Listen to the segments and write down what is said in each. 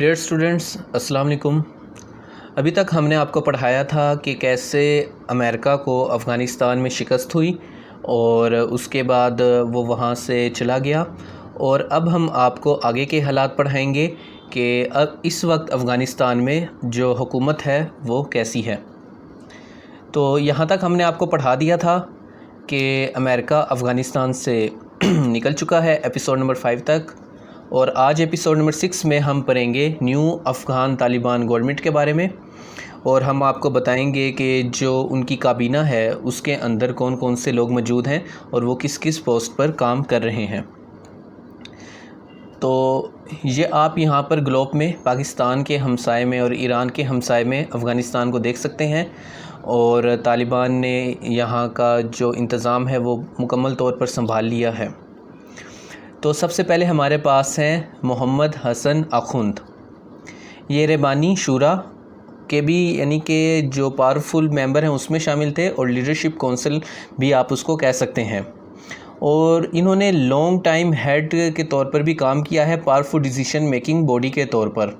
Dear students, अस्सलाम वालेकुम। अभी तक हमने आपको पढ़ाया था कि कैसे अमेरिका को अफ़गानिस्तान में शिकस्त हुई और उसके बाद वो वहाँ से चला गया। और अब हम आपको आगे के हालात पढ़ाएंगे कि अब इस वक्त अफ़गानिस्तान में जो हुकूमत है वो कैसी है। तो यहाँ तक हमने आपको पढ़ा दिया था कि अमेरिका अफ़गानिस्तान से निकल चुका है एपिसोड नंबर 5 तक। और आज एपिसोड नंबर 6 में हम पढ़ेंगे न्यू अफ़गान तालिबान गवर्नमेंट के बारे में, और हम आपको बताएंगे कि जो उनकी काबीना है उसके अंदर कौन कौन से लोग मौजूद हैं और वो किस किस पोस्ट पर काम कर रहे हैं। तो ये आप यहाँ पर ग्लोब में पाकिस्तान के हमसाए में और ईरान के हमसाए में अफ़गानिस्तान को देख सकते हैं। और तालिबान ने यहाँ का जो इंतज़ाम है वो मुकम्मल तौर पर संभाल लिया है। तो सबसे पहले हमारे पास हैं मोहम्मद हसन आखुंद। ये रहबानी शूरा के भी यानी कि जो पावरफुल मेंबर हैं उसमें शामिल थे, और लीडरशिप काउंसिल भी आप उसको कह सकते हैं। और इन्होंने लॉन्ग टाइम हेड के तौर पर भी काम किया है, पावरफुल डिसीजन मेकिंग बॉडी के तौर पर।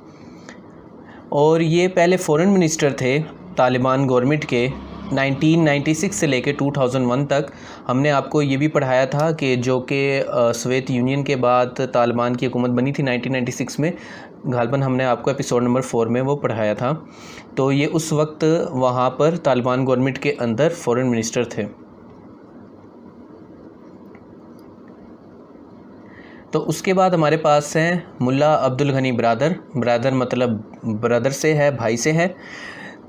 और ये पहले फॉरेन मिनिस्टर थे तालिबान गवर्नमेंट के 1996 से लेकर 2001 तक। हमने आपको ये भी पढ़ाया था कि जो कि सोवियत यूनियन के बाद तालिबान की हुकूमत बनी थी 1996 में। गालबन हमने आपको एपिसोड नंबर 4 में वो पढ़ाया था। तो ये उस वक्त वहाँ पर तालिबान गवर्नमेंट के अंदर फॉरेन मिनिस्टर थे। तो उसके बाद हमारे पास हैं मुल्ला अब्दुल गनी ब्रदर मतलब ब्रदर से है, भाई से है।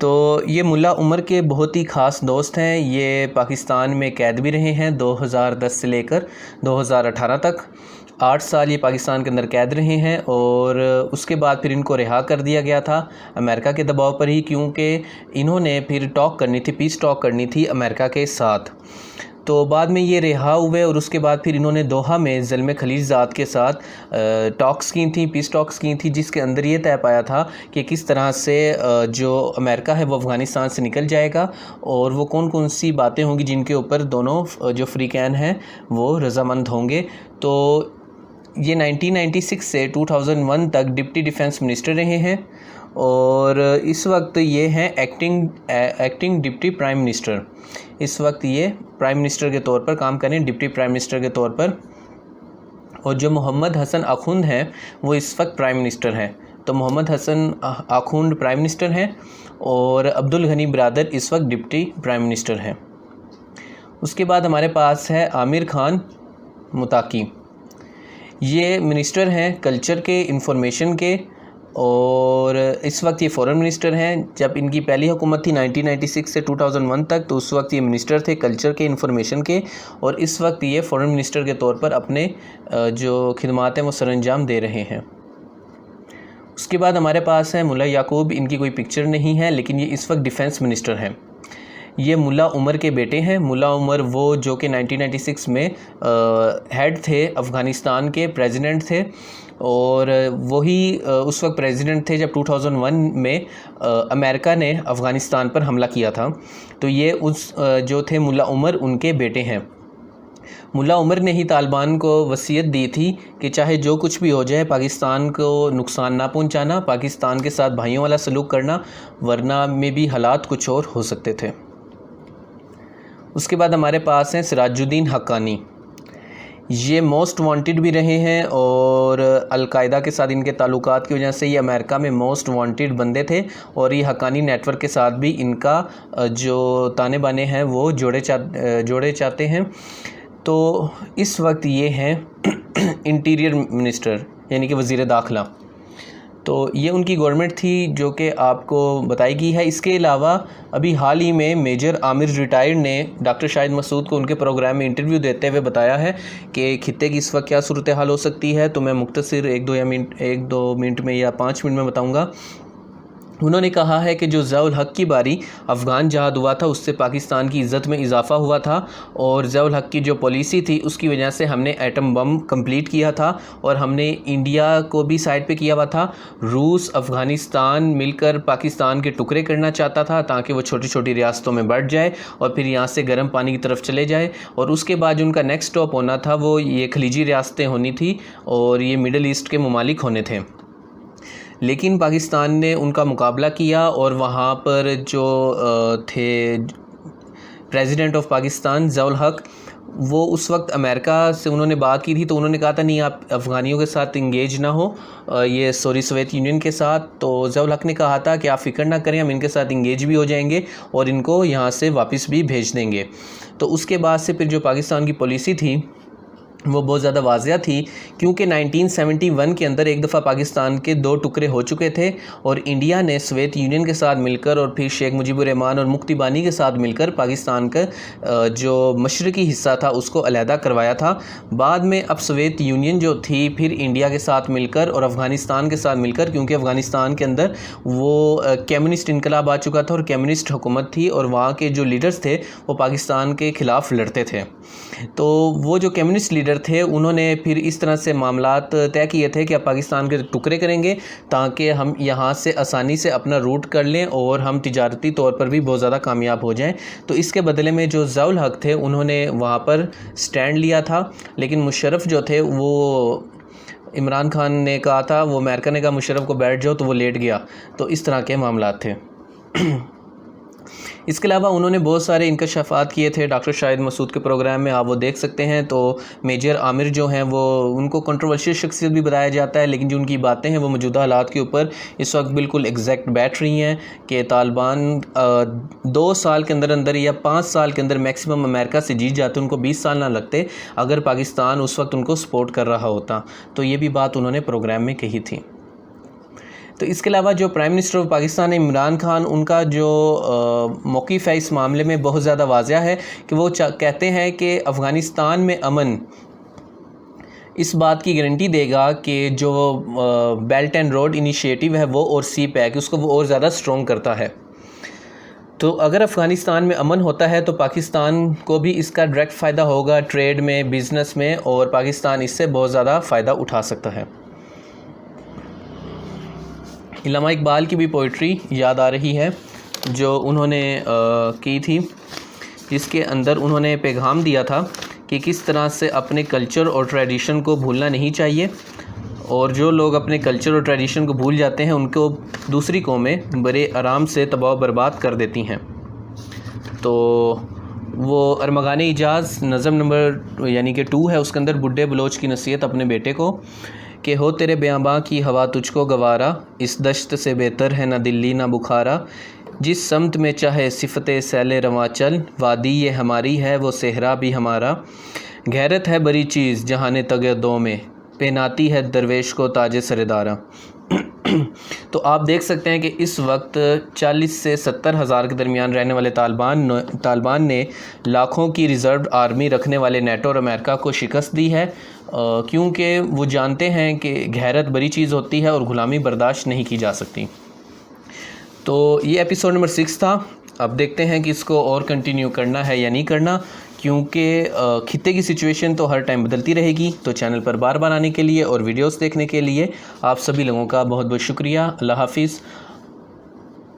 तो ये मुल्ला उमर के बहुत ही ख़ास दोस्त हैं। ये पाकिस्तान में कैद भी रहे हैं 2010 से लेकर 2018 तक। 8 साल ये पाकिस्तान के अंदर कैद रहे हैं, और उसके बाद फिर इनको रिहा कर दिया गया था अमेरिका के दबाव पर ही, क्योंकि इन्होंने फिर टॉक करनी थी, पीस टॉक करनी थी अमेरिका के साथ। तो बाद में ये रिहा हुए, और उसके बाद फिर इन्होंने दोहा में ज़ल्म खलीलज़ाद के साथ टॉक्स की थी, पीस टॉक्स की थी, जिसके अंदर ये तय पाया था कि किस तरह से जो अमेरिका है वो अफ़गानिस्तान से निकल जाएगा, और वो कौन कौन सी बातें होंगी जिनके ऊपर दोनों जो फ्रीकैन हैं वो रज़ामंद होंगे। तो ये 1996 से 2001 तक डिप्टी डिफेंस मिनिस्टर रहे हैं, और इस वक्त ये हैं एक्टिंग डिप्टी प्राइम मिनिस्टर। इस वक्त ये प्राइम मिनिस्टर के तौर पर काम करें, डिप्टी प्राइम मिनिस्टर के तौर पर। और जो मोहम्मद हसन आखुंद हैं वो इस वक्त प्राइम मिनिस्टर हैं। तो मोहम्मद हसन आखुंद प्राइम मिनिस्टर हैं, और अब्दुल गनी ब्रदर इस वक्त डिप्टी प्राइम मिनिस्टर हैं। उसके बाद हमारे पास है आमिर खान मुताकी। ये मिनिस्टर हैं कल्चर के, इंफॉर्मेशन के, और इस वक्त ये फॉरेन मिनिस्टर हैं। जब इनकी पहली हुकूमत थी 1996 से 2001 तक, तो उस वक्त ये मिनिस्टर थे कल्चर के, इंफॉर्मेशन के, और इस वक्त ये फॉरेन मिनिस्टर के तौर पर अपने जो खिदमात हैं वो सरअंजाम दे रहे हैं। उसके बाद हमारे पास है मुल्ला याकूब। इनकी कोई पिक्चर नहीं है, लेकिन ये इस वक्त डिफेंस मिनिस्टर हैं। ये मुल्ला उमर के बेटे हैं। मुल्ला उमर वो जो कि 1996 में हेड थे, अफ़गानिस्तान के प्रेसिडेंट थे, और वही उस वक्त प्रेसिडेंट थे जब 2001 में अमेरिका ने अफ़गानिस्तान पर हमला किया था। तो ये उस जो थे मुल्ला उमर, उनके बेटे हैं। मुल्ला उमर ने ही तालिबान को वसीयत दी थी कि चाहे जो कुछ भी हो जाए पाकिस्तान को नुकसान ना पहुंचाना, पाकिस्तान के साथ भाइयों वाला सलूक करना, वरना में भी हालात कुछ और हो सकते थे। उसके बाद हमारे पास हैं सिराजुद्दीन हक्कानी। ये मोस्ट वांटेड भी रहे हैं, और अलकायदा के साथ इनके ताल्लुकात की वजह से ये अमेरिका में मोस्ट वांटेड बंदे थे, और ये हक्कानी नेटवर्क के साथ भी इनका जो ताने बाने हैं वो जोड़े चाहते हैं। तो इस वक्त ये हैं इंटीरियर मिनिस्टर, यानी कि वज़ीर दाखिला। तो ये उनकी गवर्नमेंट थी जो कि आपको बताई गई है। इसके अलावा अभी हाल ही में मेजर आमिर रिटायर्ड ने डॉक्टर शाहिद मसूद को उनके प्रोग्राम में इंटरव्यू देते हुए बताया है कि खित्ते की इस वक्त क्या सूरत हाल हो सकती है। तो मैं मुख्तसर एक दो मिनट में या 5 मिनट में बताऊँगा। उन्होंने कहा है कि जो ज़ियाउल हक़ की बारी अफ़गान जहाद हुआ था उससे पाकिस्तान की इज़्ज़त में इजाफ़ा हुआ था, और ज़ियाउल हक़ की जो पॉलिसी थी उसकी वजह से हमने एटम बम कंप्लीट किया था, और हमने इंडिया को भी साइड पे किया हुआ था। रूस अफ़गानिस्तान मिलकर पाकिस्तान के टुकड़े करना चाहता था ताकि वो छोटी छोटी रियासतों में बढ़ जाए और फिर यहाँ से गर्म पानी की तरफ चले जाए, और उसके बाद जो उनका नेक्स्ट स्टॉप होना था वो ये खलीजी रियासतें होनी थी और ये मिडल ईस्ट के ममालिक होने थे। लेकिन पाकिस्तान ने उनका मुकाबला किया और वहाँ पर जो थे प्रेसिडेंट ऑफ पाकिस्तान ज़ियाउल हक़, वो उस वक्त अमेरिका से उन्होंने बात की थी, तो उन्होंने कहा था नहीं आप अफ़गानियों के साथ इंगेज ना हो, ये सोवियत यूनियन के साथ। तो ज़ियाउल हक़ ने कहा था कि आप फ़िक्र ना करें, हम इनके साथ इंगेज भी हो जाएंगे और इनको यहाँ से वापस भी भेज देंगे। तो उसके बाद से फिर जो पाकिस्तान की पॉलिसी थी वो बहुत ज़्यादा वाज़िया थी, क्योंकि 1971 के अंदर एक दफ़ा पाकिस्तान के 2 टुकड़े हो चुके थे और इंडिया ने सोवियत यूनियन के साथ मिलकर और फिर शेख मुजीबुर रहमान और मुक्ति बानी के साथ मिलकर पाकिस्तान का जो मशरक़ी हिस्सा था उसको अलहदा करवाया था। बाद में अब सोवियत यूनियन जो थी फिर इंडिया के साथ मिलकर और अफ़गानिस्तान के साथ मिलकर, क्योंकि अफ़गानिस्तान के अंदर वो कम्युनिस्ट इनकलाब आ चुका था और कम्युनिस्ट हुकूमत थी और वहाँ के जो लीडर्स थे वो पाकिस्तान के ख़िलाफ़ लड़ते थे। तो वो जो कम्युनिस्ट लीडर थे उन्होंने फिर इस तरह से मामलात तय किए थे कि अब पाकिस्तान के टुकड़े करेंगे ताकि हम यहाँ से आसानी से अपना रूट कर लें और हम तिजारती तौर पर भी बहुत ज़्यादा कामयाब हो जाएं। तो इसके बदले में जो ज़ियाउल हक़ थे उन्होंने वहाँ पर स्टैंड लिया था, लेकिन मुशर्रफ जो थे वो इमरान खान ने कहा था, वो अमेरिका ने कहा मुशर्रफ को बैठ जाओ, तो वो लेट गया। तो इस तरह के मामलात थे। इसके अलावा उन्होंने बहुत सारे इंकशाफात किए थे डॉक्टर शाहिद मसूद के प्रोग्राम में, आप वो देख सकते हैं। तो मेजर आमिर जो हैं वो उनको कंट्रोवर्शियल शख्सियत भी बताया जाता है, लेकिन जो उनकी बातें हैं वो मौजूदा हालात के ऊपर इस वक्त बिल्कुल एग्जैक्ट बैठ रही हैं कि तालिबान 2 साल के अंदर अंदर या 5 साल के अंदर मैक्सिमम अमेरिका से जीत जाते, उनको 20 साल ना लगते अगर पाकिस्तान उस वक्त उनको सपोर्ट कर रहा होता। तो ये भी बात उन्होंने प्रोग्राम में कही थी। तो इसके अलावा जो prime minister of Pakistan Imran Khan, उनका जो मौक़िफ़ है इस मामले में बहुत ज़्यादा वाज़िया है कि वो कहते हैं कि अफ़गानिस्तान में अमन इस बात की गारंटी देगा कि जो बेल्ट एंड रोड इनिशिएटिव है वो और सी पैक उसको वो और ज़्यादा स्ट्रॉन्ग करता है। तो अगर अफ़गानिस्तान में अमन होता है तो पाकिस्तान को भी इसका डायरेक्ट फ़ायदा होगा ट्रेड में, बिज़नेस में, और पाकिस्तान इससे बहुत ज़्यादा फ़ायदा उठा सकता है। इल्लामा इकबाल की भी पोइट्री याद आ रही है जो उन्होंने की थी, जिसके अंदर उन्होंने पैगाम दिया था कि किस तरह से अपने कल्चर और ट्रेडिशन को भूलना नहीं चाहिए, और जो लोग अपने कल्चर और ट्रेडिशन को भूल जाते हैं उनको दूसरी कौमें बड़े आराम से तबाह बर्बाद कर देती हैं। तो वो अरमगाने इजाज़ नज़म नंबर यानी कि 2 है, उसके अंदर बुड्ढे बलोच की नसीहत अपने बेटे को कि हो तेरे बेआबां की हवा तुझको गवारा, इस दश्त से बेहतर है ना दिल्ली ना बुखारा, जिस समत में चाहे सिफ़ते सैले रवां चल, वादी ये हमारी है वो सहरा भी हमारा, गैरत है बड़ी चीज़ जहाने तगे दो में, पहनाती है दरवेश को ताजे सरदारा। तो आप देख सकते हैं कि इस वक्त 40 से 70 हज़ार के दरमियान रहने वाले तालिबान ने लाखों की रिज़र्व आर्मी रखने वाले नेटो और अमेरिका को शिकस्त दी है, क्योंकि वो जानते हैं कि गैरत बड़ी चीज़ होती है और ग़ुलामी बर्दाश्त नहीं की जा सकती। तो ये एपिसोड नंबर 6 था। अब देखते हैं कि इसको और कंटिन्यू करना है या नहीं करना, क्योंकि खित्ते की सिचुएशन तो हर टाइम बदलती रहेगी। तो चैनल पर बार बार आने के लिए और वीडियोस देखने के लिए आप सभी लोगों का बहुत बहुत शुक्रिया। अल्लाह हाफ़िज़।